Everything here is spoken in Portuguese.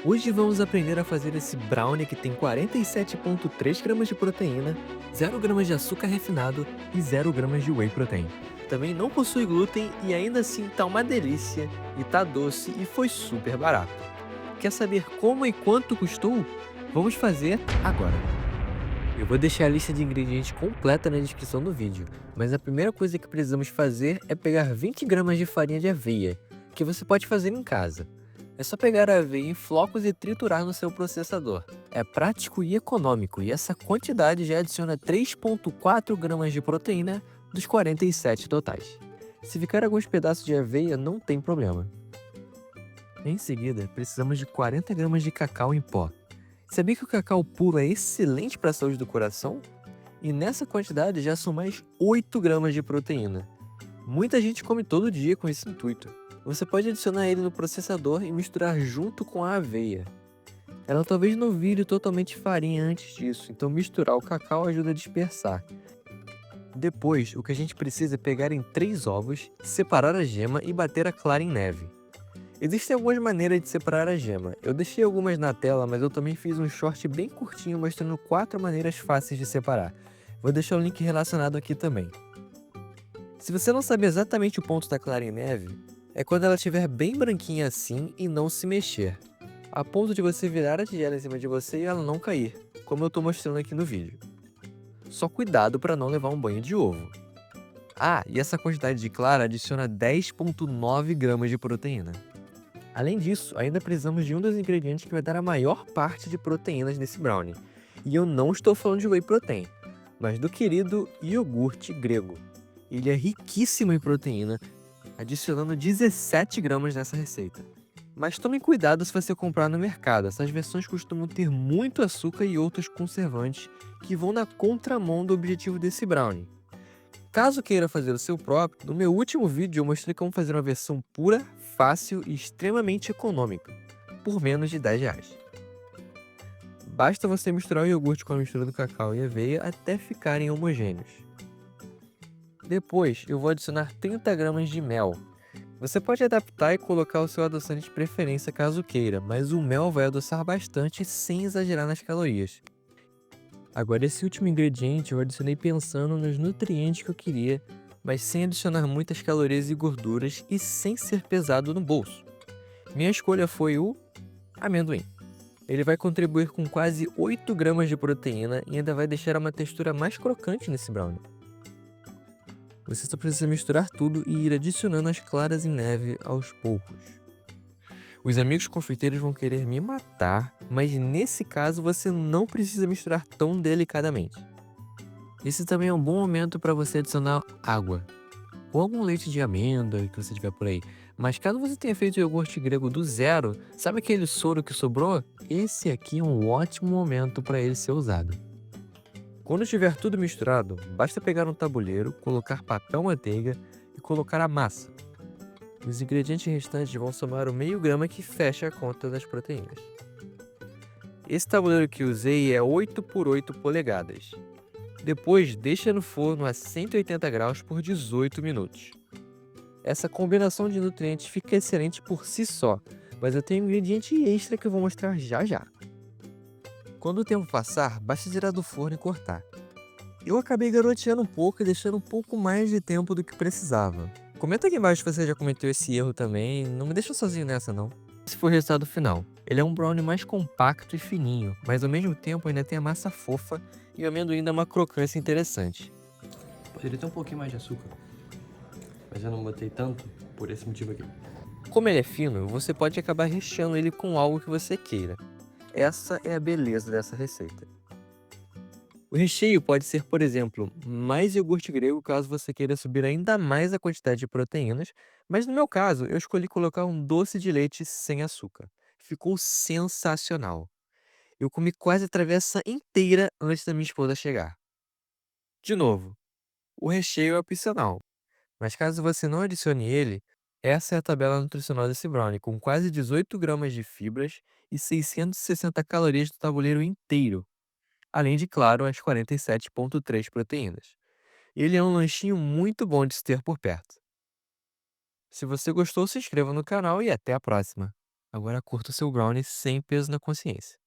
Hoje vamos aprender a fazer esse brownie que tem 47,3 gramas de proteína, 0 gramas de açúcar refinado e 0 gramas de whey protein. Também não possui glúten e ainda assim tá uma delícia e tá doce e foi super barato. Quer saber como e quanto custou? Vamos fazer agora. Eu vou deixar a lista de ingredientes completa na descrição do vídeo, mas a primeira coisa que precisamos fazer é pegar 20 gramas de farinha de aveia, que você pode fazer em casa. É só pegar a aveia em flocos e triturar no seu processador. É prático e econômico, e essa quantidade já adiciona 3,4 gramas de proteína dos 47 totais. Se ficar alguns pedaços de aveia, não tem problema. Em seguida, precisamos de 40 gramas de cacau em pó. Sabia que o cacau puro é excelente para a saúde do coração? E nessa quantidade já são mais 8 gramas de proteína. Muita gente come todo dia com esse intuito. Você pode adicionar ele no processador e misturar junto com a aveia. Ela talvez não vire totalmente farinha antes disso, então misturar o cacau ajuda a dispersar. Depois, o que a gente precisa é pegar em 3 ovos, separar a gema e bater a clara em neve. Existem algumas maneiras de separar a gema. Eu deixei algumas na tela, mas eu também fiz um short bem curtinho mostrando 4 maneiras fáceis de separar. Vou deixar o link relacionado aqui também. Se você não sabe exatamente o ponto da clara em neve, é quando ela estiver bem branquinha assim e não se mexer, a ponto de você virar a tigela em cima de você e ela não cair, como eu estou mostrando aqui no vídeo. Só cuidado para não levar um banho de ovo. Ah, e essa quantidade de clara adiciona 10,9 gramas de proteína. Além disso, ainda precisamos de um dos ingredientes que vai dar a maior parte de proteínas nesse brownie. E eu não estou falando de whey protein, mas do querido iogurte grego. Ele é riquíssimo em proteína, adicionando 17 gramas nessa receita. Mas tome cuidado se você comprar no mercado, essas versões costumam ter muito açúcar e outros conservantes que vão na contramão do objetivo desse brownie. Caso queira fazer o seu próprio, no meu último vídeo eu mostrei como fazer uma versão pura, fácil e extremamente econômica, por menos de R$ 10. Basta você misturar o iogurte com a mistura do cacau e aveia até ficarem homogêneos. Depois eu vou adicionar 30 gramas de mel. Você pode adaptar e colocar o seu adoçante de preferência caso queira, mas o mel vai adoçar bastante sem exagerar nas calorias. Agora, esse último ingrediente eu adicionei pensando nos nutrientes que eu queria, mas sem adicionar muitas calorias e gorduras e sem ser pesado no bolso. Minha escolha foi o amendoim. Ele vai contribuir com quase 8 gramas de proteína e ainda vai deixar uma textura mais crocante nesse brownie. Você só precisa misturar tudo e ir adicionando as claras em neve aos poucos. Os amigos confeiteiros vão querer me matar, mas nesse caso você não precisa misturar tão delicadamente. Esse também é um bom momento para você adicionar água, ou algum leite de amêndoa que você tiver por aí. Mas caso você tenha feito o iogurte grego do zero, sabe aquele soro que sobrou? Esse aqui é um ótimo momento para ele ser usado. Quando estiver tudo misturado, basta pegar um tabuleiro, colocar papel manteiga e colocar a massa. Os ingredientes restantes vão somar o meio grama que fecha a conta das proteínas. Esse tabuleiro que usei é 8 por 8 polegadas. Depois, deixa no forno a 180 graus por 18 minutos. Essa combinação de nutrientes fica excelente por si só, mas eu tenho um ingrediente extra que eu vou mostrar já já. Quando o tempo passar, basta tirar do forno e cortar. Eu acabei garoteando um pouco e deixando um pouco mais de tempo do que precisava. Comenta aqui embaixo se você já cometeu esse erro também, não me deixa sozinho nessa não. Esse foi o resultado final. Ele é um brownie mais compacto e fininho, mas ao mesmo tempo ainda tem a massa fofa e o amendoim dá uma crocância interessante. Poderia ter um pouquinho mais de açúcar, mas eu não botei tanto por esse motivo aqui. Como ele é fino, você pode acabar recheando ele com algo que você queira. Essa é a beleza dessa receita. O recheio pode ser, por exemplo, mais iogurte grego caso você queira subir ainda mais a quantidade de proteínas, mas no meu caso eu escolhi colocar um doce de leite sem açúcar. Ficou sensacional. Eu comi quase a travessa inteira antes da minha esposa chegar. De novo, o recheio é opcional, mas caso você não adicione ele, essa é a tabela nutricional desse brownie, com quase 18 gramas de fibras e 660 calorias do tabuleiro inteiro, além de, claro, as 47,3 proteínas. Ele é um lanchinho muito bom de se ter por perto. Se você gostou, se inscreva no canal e até a próxima. Agora curta o seu brownie sem peso na consciência.